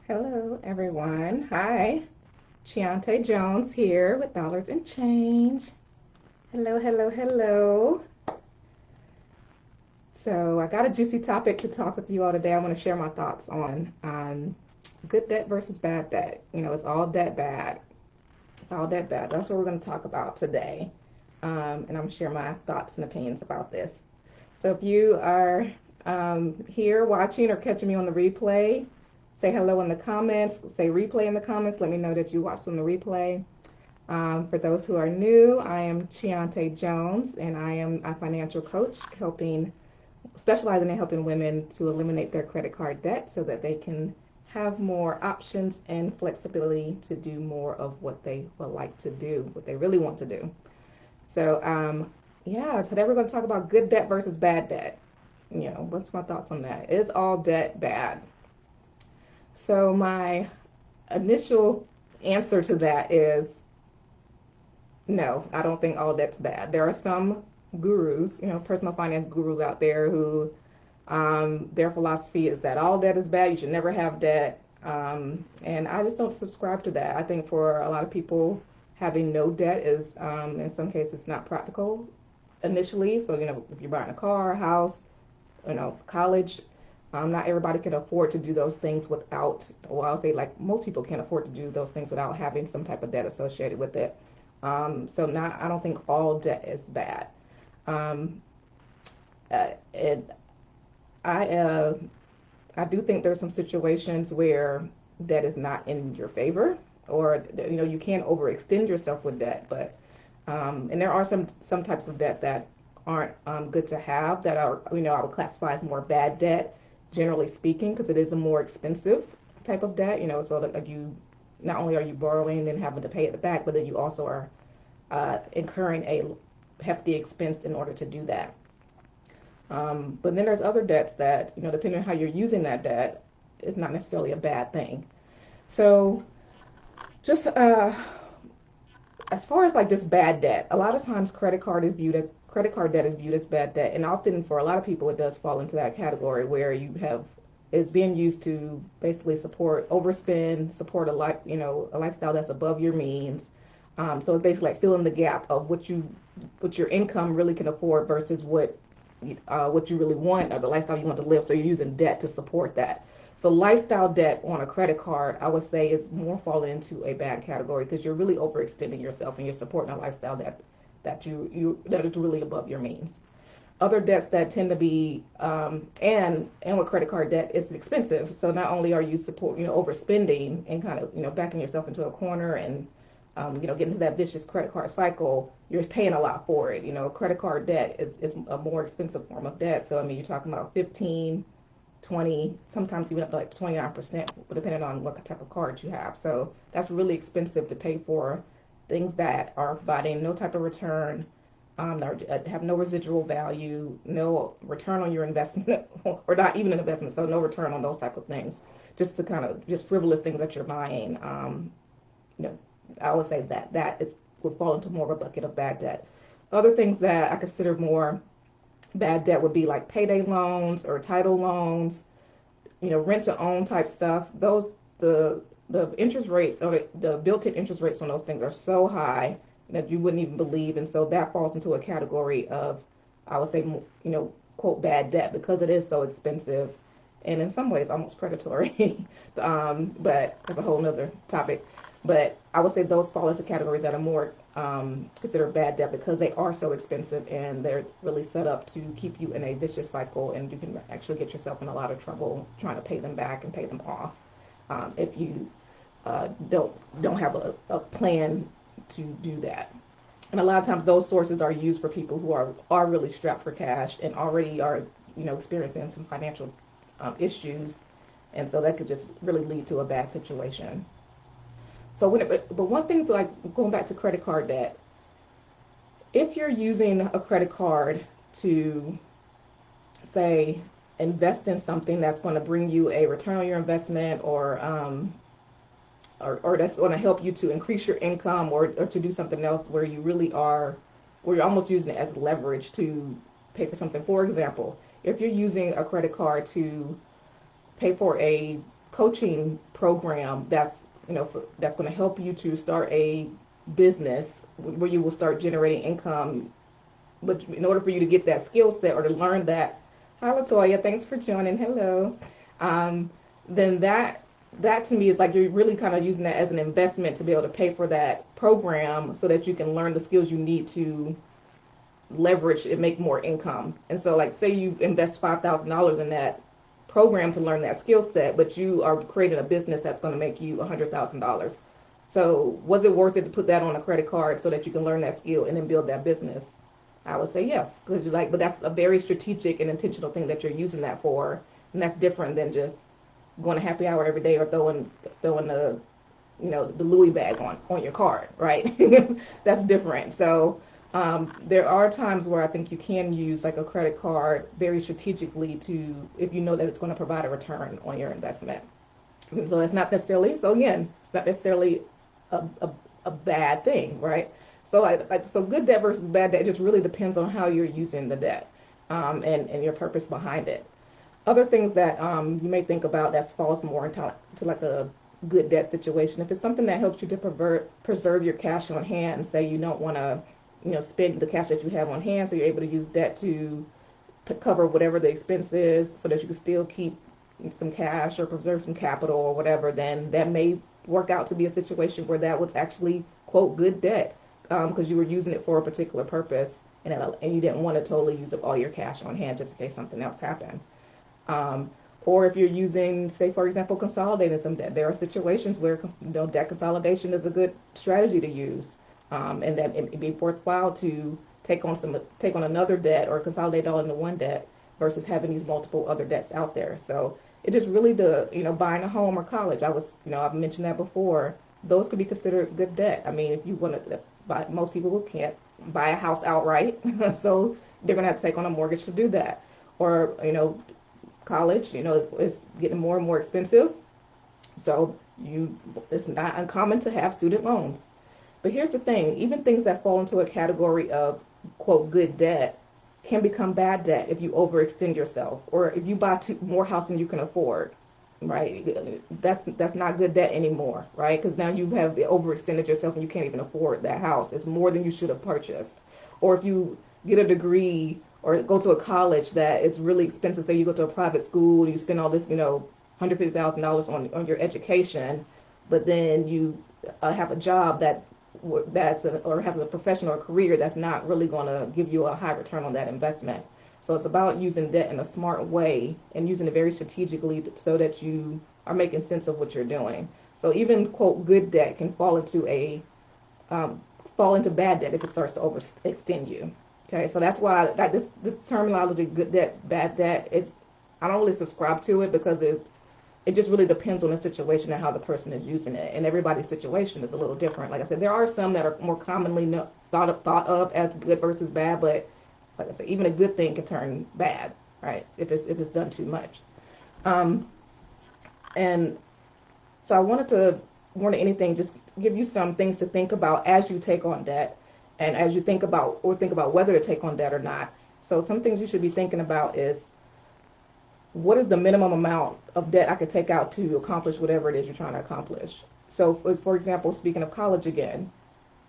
Hello, everyone. Hi, Chiante Jones here with Dollars and Change. Hello, hello, hello. So, I got a juicy topic to talk with you all today. I want to share my thoughts on good debt versus bad debt. It's all debt bad. It's all debt bad. That's what we're going to talk about today. And I'm going to share my thoughts and opinions about this. So, if you are here watching or catching me on the replay, say hello in the comments, say replay in the comments. Let me know that you watched on the replay. For those who are new, I am Chiante Jones, and I am a financial coach specializing in helping women to eliminate their credit card debt so that they can have more options and flexibility to do more of what they would like to do, what they really want to do. So, yeah, today we're going to talk about good debt versus bad debt. What's my thoughts on that? Is all debt bad? So, my initial answer to that is no, I don't think all debt's bad. There are some gurus, personal finance gurus out there who their philosophy is that all debt is bad. You should never have debt. And I just don't subscribe to that. I think for a lot of people, having no debt is, in some cases, not practical initially. So, if you're buying a car, a house, college, not everybody can afford to do those things without, well, I'll say like most people can't afford to do those things without having some type of debt associated with it. So not, I don't think all debt is bad. Um, and I, uh, I do think there's some situations where debt is not in your favor, or you can't overextend yourself with debt. But and there are some types of debt that aren't good to have that are I would classify as more bad debt, generally speaking, because it is a more expensive type of debt. So like you, not only are you borrowing and having to pay it back, but then you also are incurring a hefty expense in order to do that. But then there's other debts that, depending on how you're using that debt, is not necessarily a bad thing. So just as far as like just bad debt, a lot of times credit card debt is viewed as bad debt, and often for a lot of people it does fall into that category where you have is being used to basically support overspend, support a lifestyle that's above your means. So it's basically like filling the gap of what your income really can afford versus what you really want or the lifestyle you want to live. So you're using debt to support that. So lifestyle debt on a credit card, I would say, is more falling into a bad category because you're really overextending yourself and you're supporting a lifestyle that is really above your means. Other debts that tend to be and with credit card debt, it's expensive. So not only are you overspending and kind of backing yourself into a corner and get into that vicious credit card cycle, you're paying a lot for it. Credit card debt is a more expensive form of debt. So, I mean, you're talking about 15, 20, sometimes even up to like 29%, depending on what type of card you have. So that's really expensive to pay for things that are providing no type of return, have no residual value, no return on your investment, or not even an investment, so no return on those type of things. Just to kind of just frivolous things that you're buying. You know, I would say that is would fall into more of a bucket of bad debt. Other things that I consider more bad debt would be like payday loans or title loans, rent to own type stuff. The interest rates or the built-in interest rates on those things are so high that you wouldn't even believe, and so that falls into a category of, I would say, quote bad debt because it is so expensive, and in some ways almost predatory. But that's a whole nother topic. But I would say those fall into categories that are more considered bad debt because they are so expensive and they're really set up to keep you in a vicious cycle, and you can actually get yourself in a lot of trouble trying to pay them back and pay them off if you don't have a plan to do that. And a lot of times those sources are used for people who are really strapped for cash and already are experiencing some financial issues, and so that could just really lead to a bad situation. So but one thing, like going back to credit card debt, if you're using a credit card to say invest in something that's going to bring you a return on your investment, or that's going to help you to increase your income, or to do something else where you really are, where you're almost using it as leverage to pay for something. For example, if you're using a credit card to pay for a coaching program that's, that's going to help you to start a business where you will start generating income. But in order for you to get that skill set or to learn that, hi Latoya, thanks for joining. Hello. Um, then that to me is like you're really kind of using that as an investment to be able to pay for that program so that you can learn the skills you need to leverage and make more income. And so, like, say you invest $5,000 in that program to learn that skill set, but you are creating a business that's going to make you $100,000. So, was it worth it to put that on a credit card so that you can learn that skill and then build that business? I would say yes, because you're like, but that's a very strategic and intentional thing that you're using that for, and that's different than just going to happy hour every day or throwing the Louis bag on your card, right? That's different. So there are times where I think you can use like a credit card very strategically to, if you know that it's going to provide a return on your investment. And so it's not necessarily, so again, it's not necessarily a, a, a bad thing, right? So so good debt versus bad debt, it just really depends on how you're using the debt, and your purpose behind it. Other things that you may think about that falls more into to like a good debt situation. If it's something that helps you to preserve your cash on hand, say you don't want to, spend the cash that you have on hand, so you're able to use debt to cover whatever the expense is, so that you can still keep some cash or preserve some capital or whatever, then that may work out to be a situation where that was actually quote good debt, because you were using it for a particular purpose, and you didn't want to totally use up all your cash on hand just in case something else happened. Um, or if you're using, say, for example, consolidating some debt, there are situations where debt consolidation is a good strategy to use, and that it be worthwhile to take on another debt or consolidate all into one debt versus having these multiple other debts out there. So it just really buying a home or college. I've mentioned that before. Those could be considered good debt. I mean, if you want to buy, most people can't buy a house outright, so they're going to have to take on a mortgage to do that. Or college, is getting more and more expensive. So it's not uncommon to have student loans. But here's the thing, even things that fall into a category of quote good debt can become bad debt if you overextend yourself or if you buy more house than you can afford, right? That's not good debt anymore, right? Because now you have overextended yourself and you can't even afford that house. It's more than you should have purchased. Or if you get a degree or go to a college that it's really expensive, say you go to a private school, you spend all this, $150,000 on your education, but then you have a job or have a professional career that's not really going to give you a high return on that investment. So it's about using debt in a smart way and using it very strategically so that you are making sense of what you're doing. So even quote good debt can fall into bad debt if it starts to overextend you. Okay, so that's why this terminology, good debt, bad debt, I don't really subscribe to it because it just really depends on the situation and how the person is using it. And everybody's situation is a little different. Like I said, there are some that are more commonly thought of as good versus bad, but like I said, even a good thing can turn bad, right? If it's done too much. Um, and so I wanted to, more than anything, just give you some things to think about as you take on debt and as you think about whether to take on debt or not. So some things you should be thinking about is what is the minimum amount of debt I could take out to accomplish whatever it is you're trying to accomplish. So for example, speaking of college again,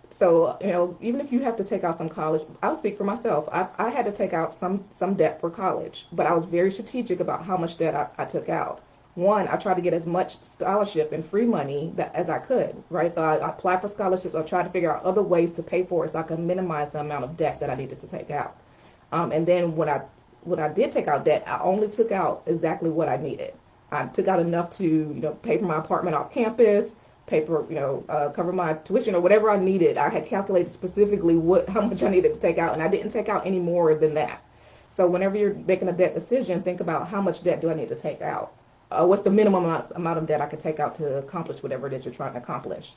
so even if you have to take out some college, I'll speak for myself. I had to take out some debt for college, but I was very strategic about how much debt I took out. One, I tried to get as much scholarship and free money as I could, right? So I applied for scholarships. I tried to figure out other ways to pay for it so I could minimize the amount of debt that I needed to take out. And then when I did take out debt, I only took out exactly what I needed. I took out enough to pay for my apartment off campus, pay for cover my tuition or whatever I needed. I had calculated specifically how much I needed to take out, and I didn't take out any more than that. So whenever you're making a debt decision, think about how much debt do I need to take out. What's the minimum amount of debt I could take out to accomplish whatever it is you're trying to accomplish.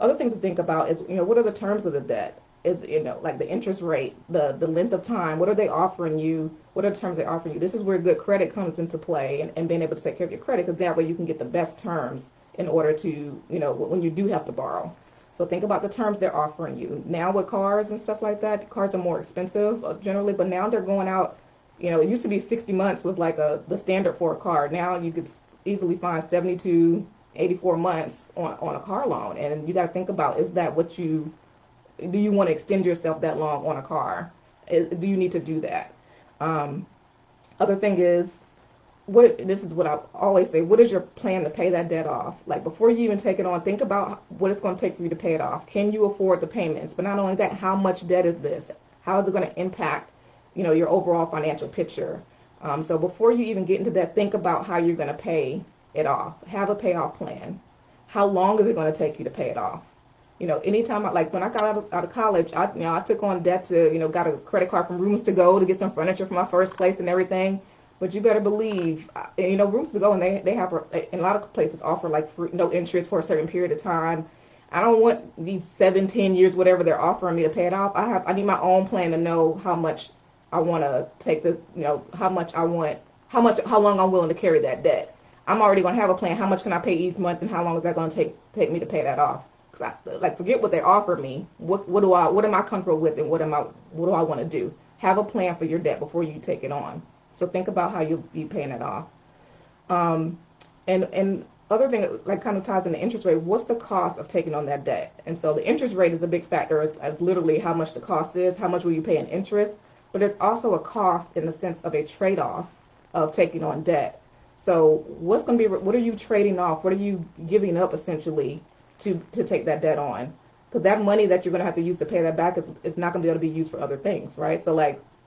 Other things to think about is, what are the terms of the debt? Is, like the interest rate, the length of time, what are they offering you? What are the terms they're offering you? This is where good credit comes into play, and being able to take care of your credit, because that way you can get the best terms in order to, when you do have to borrow. So think about the terms they're offering you. Now with cars and stuff like that, cars are more expensive generally, but now they're going out, it used to be 60 months was like the standard for a car. Now you could easily find 72, 84 months on a car loan. And you got to think about, is that what you, do you want to extend yourself that long on a car? Do you need to do that? Other thing is, this is what I always say, what is your plan to pay that debt off? Like before you even take it on, think about what it's going to take for you to pay it off. Can you afford the payments? But not only that, how much debt is this? How is it going to impact, your overall financial picture? So before you even get into that, think about how you're going to pay it off. Have a payoff plan. How long is it going to take you to pay it off? Anytime like when I got out of college, I took on debt to, got a credit card from Rooms to Go to get some furniture for my first place and everything. But you better believe, Rooms to Go, and they have, in a lot of places, offer like free, no interest for a certain period of time. I don't want these 7, 10 years, whatever they're offering me to pay it off. I need my own plan to know how much I want to take the, how long I'm willing to carry that debt. I'm already going to have a plan. How much can I pay each month, and how long is that going to take me to pay that off? Because forget what they offer me. What am I comfortable with, and what do I want to do? Have a plan for your debt before you take it on. So think about how you'll be paying it off. And other thing, like kind of ties in the interest rate, what's the cost of taking on that debt? And so the interest rate is a big factor of literally how much the cost is, how much will you pay in interest, but it's also a cost in the sense of a trade-off of taking on debt. So what are you trading off? What are you giving up essentially to take that debt on? Because that money that you're going to have to use to pay that back is not going to be able to be used for other things, right?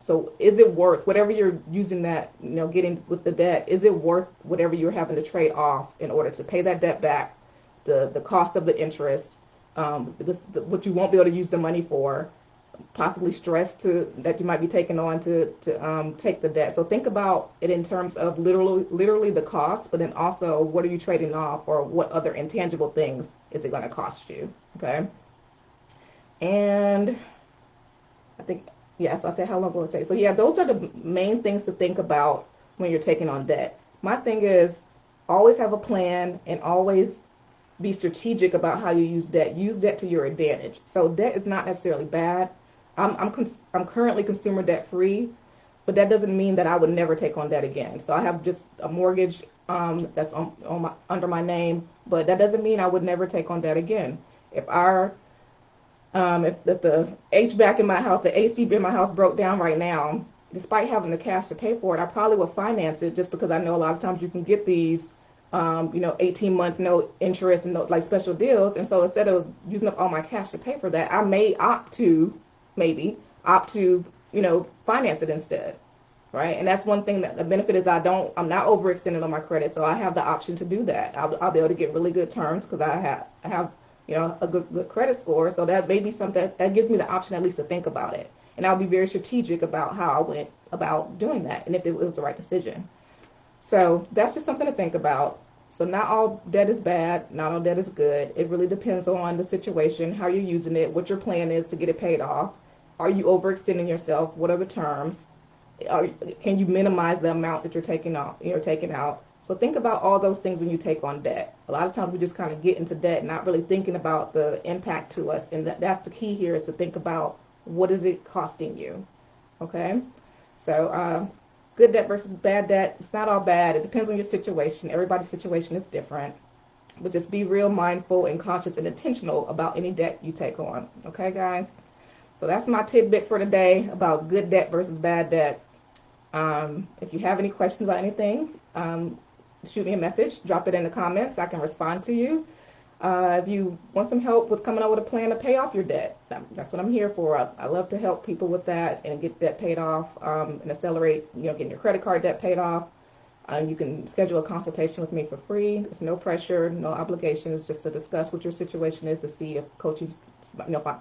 So is it worth whatever you're using that, getting with the debt, is it worth whatever you're having to trade off in order to pay that debt back, the cost of the interest, what you won't be able to use the money for, possibly stress that you might be taking on to take the debt. So think about it in terms of literally the cost, but then also what are you trading off, or what other intangible things is it going to cost you, okay? And I think, yes, I'll say how long will it take. So yeah, those are the main things to think about when you're taking on debt. My thing is always have a plan and always be strategic about how you use debt. Use debt to your advantage. So debt is not necessarily bad. I'm currently consumer debt free, but that doesn't mean that I would never take on debt again. So I have just a mortgage that's under my name, but that doesn't mean I would never take on debt again. If the HVAC in my house, the AC in my house broke down right now, despite having the cash to pay for it, I probably would finance it, just because I know a lot of times you can get these, 18 months, no interest, and no, like special deals. And so instead of using up all my cash to pay for that, I may opt to, finance it instead. Right. And that's one thing that the benefit is I'm not overextended on my credit. So I have the option to do that. I'll be able to get really good terms because I have a good credit score. So that may be something that gives me the option at least to think about it. And I'll be very strategic about how I went about doing that and if it was the right decision. So that's just something to think about. So not all debt is bad, not all debt is good. It really depends on the situation, how you're using it, what your plan is to get it paid off. Are you overextending yourself? What are the terms? Can you minimize the amount that you're taking out? So think about all those things when you take on debt. A lot of times we just kind of get into debt, not really thinking about the impact to us. And that's the key here, is to think about what is it costing you. Okay? So good debt versus bad debt, it's not all bad. It depends on your situation. Everybody's situation is different. But just be real mindful and cautious and intentional about any debt you take on. Okay, guys? So that's my tidbit for today about good debt versus bad debt. If you have any questions about anything, shoot me a message, drop it in the comments. I can respond to you. If you want some help with coming up with a plan to pay off your debt, that's what I'm here for. I love to help people with that and get debt paid off, and accelerate, getting your credit card debt paid off. You can schedule a consultation with me for free. It's no pressure, no obligations, just to discuss what your situation is, to see if coaching,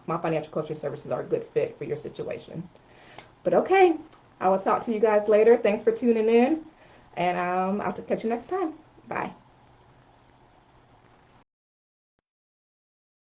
my financial coaching services are a good fit for your situation. But okay, I will talk to you guys later. Thanks for tuning in, and I'll catch you next time. Bye.